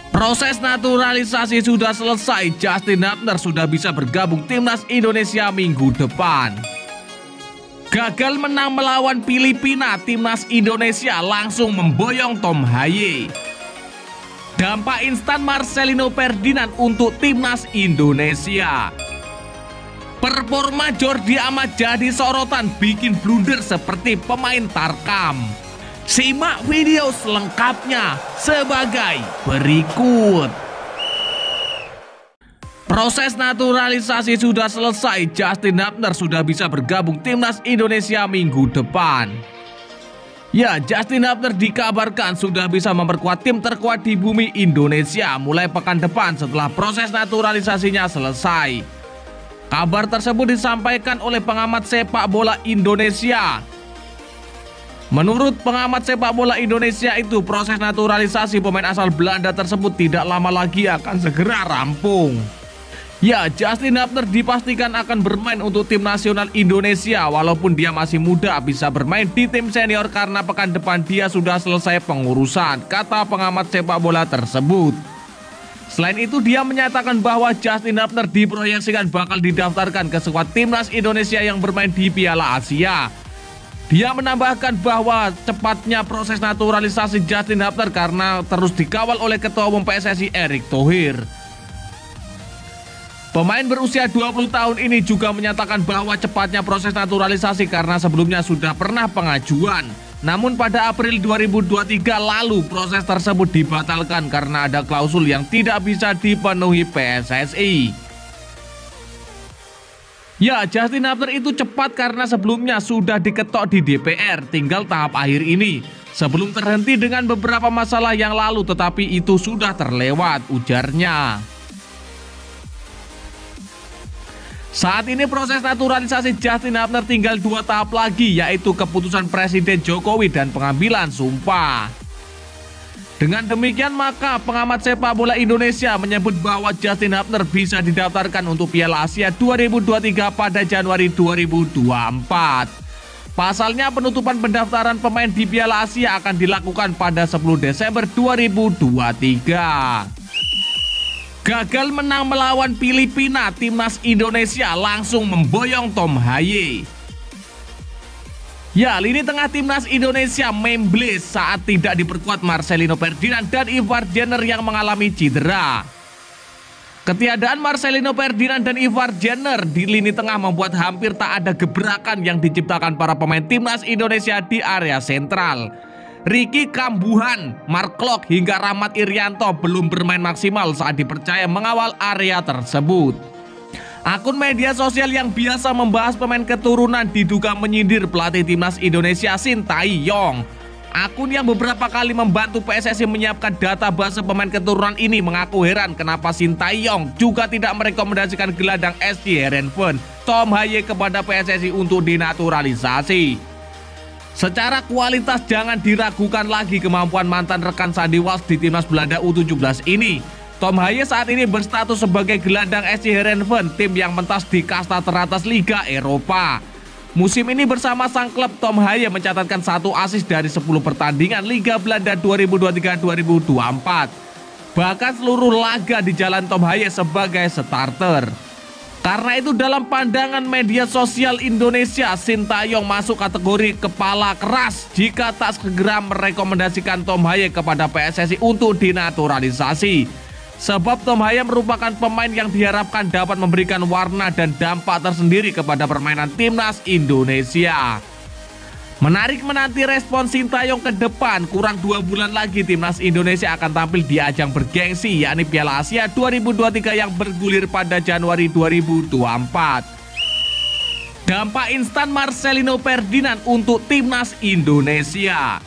Proses naturalisasi sudah selesai, Justin Hubner sudah bisa bergabung timnas Indonesia minggu depan. Gagal menang melawan Filipina, timnas Indonesia langsung memboyong Tom Haye. Dampak instan Marcelino Ferdinand untuk timnas Indonesia. Performa Jordi Amat jadi sorotan, bikin blunder seperti pemain Tarkam. Simak video selengkapnya sebagai berikut. Proses naturalisasi sudah selesai, Justin Hubner sudah bisa bergabung timnas Indonesia minggu depan. Ya, Justin Hubner dikabarkan sudah bisa memperkuat tim terkuat di bumi Indonesia mulai pekan depan setelah proses naturalisasinya selesai. Kabar tersebut disampaikan oleh pengamat sepak bola Indonesia. Menurut pengamat sepak bola Indonesia itu, proses naturalisasi pemain asal Belanda tersebut tidak lama lagi akan segera rampung. Ya, Justin Hubner dipastikan akan bermain untuk tim nasional Indonesia walaupun dia masih muda, bisa bermain di tim senior karena pekan depan dia sudah selesai pengurusan, kata pengamat sepak bola tersebut. Selain itu, dia menyatakan bahwa Justin Hubner diproyeksikan bakal didaftarkan ke skuad timnas Indonesia yang bermain di Piala Asia. Dia menambahkan bahwa cepatnya proses naturalisasi Justin Hubner karena terus dikawal oleh Ketua Umum PSSI Erick Thohir. Pemain berusia 20 tahun ini juga menyatakan bahwa cepatnya proses naturalisasi karena sebelumnya sudah pernah pengajuan. Namun pada April 2023 lalu proses tersebut dibatalkan karena ada klausul yang tidak bisa dipenuhi PSSI. Ya, Justin Hubner itu cepat karena sebelumnya sudah diketok di DPR, tinggal tahap akhir ini. Sebelum terhenti dengan beberapa masalah yang lalu, tetapi itu sudah terlewat, ujarnya. Saat ini proses naturalisasi Justin Hubner tinggal 2 tahap lagi, yaitu keputusan Presiden Jokowi dan pengambilan sumpah. Dengan demikian maka pengamat sepak bola Indonesia menyebut bahwa Justin Hubner bisa didaftarkan untuk Piala Asia 2023 pada Januari 2024. Pasalnya penutupan pendaftaran pemain di Piala Asia akan dilakukan pada 10 Desember 2023. Gagal menang melawan Filipina, timnas Indonesia langsung memboyong Tom Haye. Ya, lini tengah timnas Indonesia membles saat tidak diperkuat Marcelino Ferdinand dan Ivar Jenner yang mengalami cedera. Ketiadaan Marcelino Ferdinand dan Ivar Jenner di lini tengah membuat hampir tak ada gebrakan yang diciptakan para pemain timnas Indonesia di area sentral. Ricky Kambuhan, Mark Klok hingga Rahmat Irianto belum bermain maksimal saat dipercaya mengawal area tersebut. Akun media sosial yang biasa membahas pemain keturunan diduga menyindir pelatih timnas Indonesia Sintayong. Akun yang beberapa kali membantu PSSI menyiapkan database pemain keturunan ini mengaku heran kenapa Sintayong juga tidak merekomendasikan gelandang SC Heerenveen Tom Haye kepada PSSI untuk dinaturalisasi. Secara kualitas jangan diragukan lagi kemampuan mantan rekan Sandy Walsh di timnas Belanda U17 ini. Tom Haye saat ini berstatus sebagai gelandang SC Heerenveen, tim yang mentas di kasta teratas Liga Eropa. Musim ini bersama sang klub, Tom Haye mencatatkan 1 assist dari 10 pertandingan Liga Belanda 2023-2024. Bahkan seluruh laga di jalan Tom Haye sebagai starter. Karena itu dalam pandangan media sosial Indonesia, Sintayong masuk kategori kepala keras jika tak segera merekomendasikan Tom Haye kepada PSSI untuk dinaturalisasi. Sebab Tom Haye merupakan pemain yang diharapkan dapat memberikan warna dan dampak tersendiri kepada permainan timnas Indonesia. Menarik menanti respon Sintayong ke depan. Kurang 2 bulan lagi timnas Indonesia akan tampil di ajang bergengsi yakni Piala Asia 2023 yang bergulir pada Januari 2024. Dampak instan Marcelino Ferdinand untuk timnas Indonesia.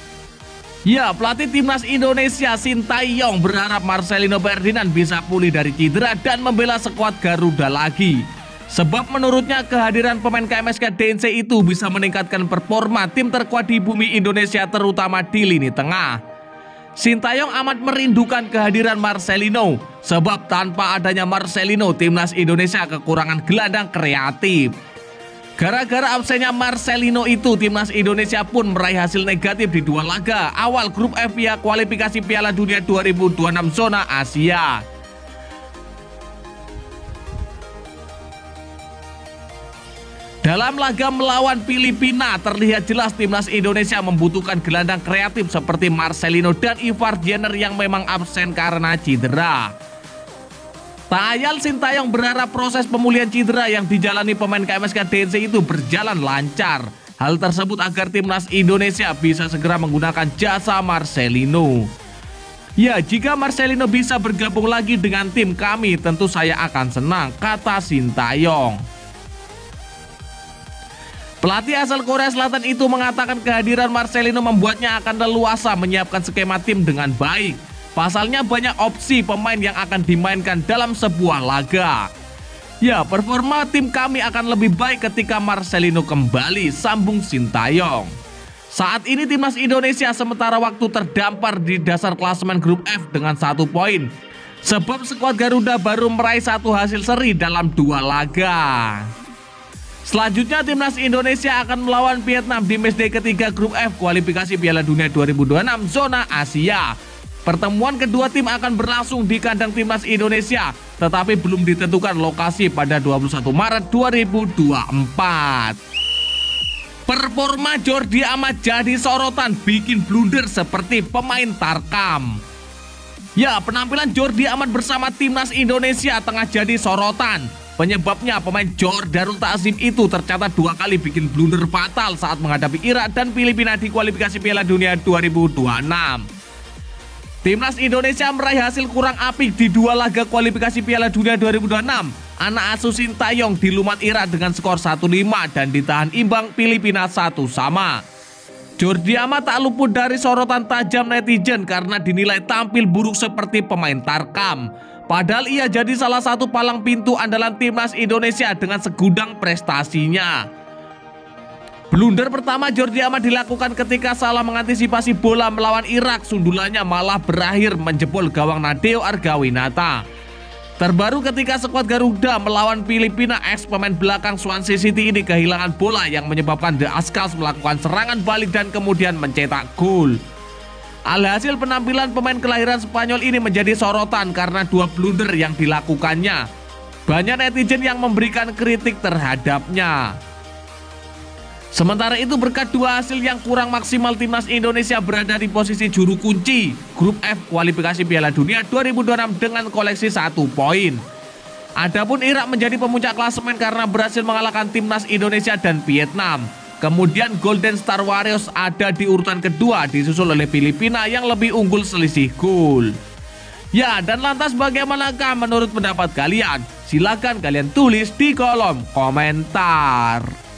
Ya, pelatih timnas Indonesia Sintayong berharap Marcelino Ferdinand bisa pulih dari cedera dan membela skuad Garuda lagi. Sebab menurutnya kehadiran pemain KMSK DNC itu bisa meningkatkan performa tim terkuat di bumi Indonesia terutama di lini tengah. Sintayong amat merindukan kehadiran Marcelino sebab tanpa adanya Marcelino timnas Indonesia kekurangan gelandang kreatif. Gara-gara absennya Marcelino itu, timnas Indonesia pun meraih hasil negatif di 2 laga awal grup F via kualifikasi Piala Dunia 2026 zona Asia. Dalam laga melawan Filipina, terlihat jelas timnas Indonesia membutuhkan gelandang kreatif seperti Marcelino dan Ivar Jenner yang memang absen karena cedera. Tak ayal Sintayong berharap proses pemulihan cedera yang dijalani pemain KMSK DNC itu berjalan lancar. Hal tersebut agar timnas Indonesia bisa segera menggunakan jasa Marcelino. Ya, jika Marcelino bisa bergabung lagi dengan tim kami, tentu saya akan senang, kata Sintayong. Pelatih asal Korea Selatan itu mengatakan kehadiran Marcelino membuatnya akan leluasa menyiapkan skema tim dengan baik. Pasalnya banyak opsi pemain yang akan dimainkan dalam sebuah laga. Ya, performa tim kami akan lebih baik ketika Marcelino kembali, sambung Sintayong. Saat ini timnas Indonesia sementara waktu terdampar di dasar klasemen grup F dengan 1 poin. Sebab skuad Garuda baru meraih 1 hasil seri dalam 2 laga. Selanjutnya timnas Indonesia akan melawan Vietnam di matchday ketiga grup F kualifikasi Piala Dunia 2026 zona Asia. Pertemuan kedua tim akan berlangsung di kandang timnas Indonesia, tetapi belum ditentukan lokasi pada 21 Maret 2024. Performa Jordi Amat jadi sorotan, bikin blunder seperti pemain Tarkam. Ya, penampilan Jordi Amat bersama timnas Indonesia tengah jadi sorotan. Penyebabnya pemain Johor Darul Ta'zim itu tercatat 2 kali bikin blunder fatal saat menghadapi Irak dan Filipina di kualifikasi Piala Dunia 2026. Timnas Indonesia meraih hasil kurang apik di 2 laga kualifikasi Piala Dunia 2026. Anak asuh Sintayong dilumat Irak dengan skor 1-5 dan ditahan imbang Filipina 1-1. Jordi Amat tak luput dari sorotan tajam netizen karena dinilai tampil buruk seperti pemain Tarkam. Padahal ia jadi salah satu palang pintu andalan timnas Indonesia dengan segudang prestasinya. Blunder pertama Jordi Amat dilakukan ketika salah mengantisipasi bola melawan Irak. Sundulannya malah berakhir menjebol gawang Nadeo Argawinata. Terbaru ketika skuad Garuda melawan Filipina, ex pemain belakang Swansea City ini kehilangan bola yang menyebabkan The Ascals melakukan serangan balik dan kemudian mencetak gol. Alhasil penampilan pemain kelahiran Spanyol ini menjadi sorotan karena 2 blunder yang dilakukannya. Banyak netizen yang memberikan kritik terhadapnya. Sementara itu berkat 2 hasil yang kurang maksimal, timnas Indonesia berada di posisi juru kunci grup F kualifikasi Piala Dunia 2026 dengan koleksi 1 poin. Adapun Irak menjadi pemuncak klasemen karena berhasil mengalahkan timnas Indonesia dan Vietnam. Kemudian Golden Star Warriors ada di urutan kedua disusul oleh Filipina yang lebih unggul selisih gol. Ya, dan lantas bagaimanakah menurut pendapat kalian? Silakan kalian tulis di kolom komentar.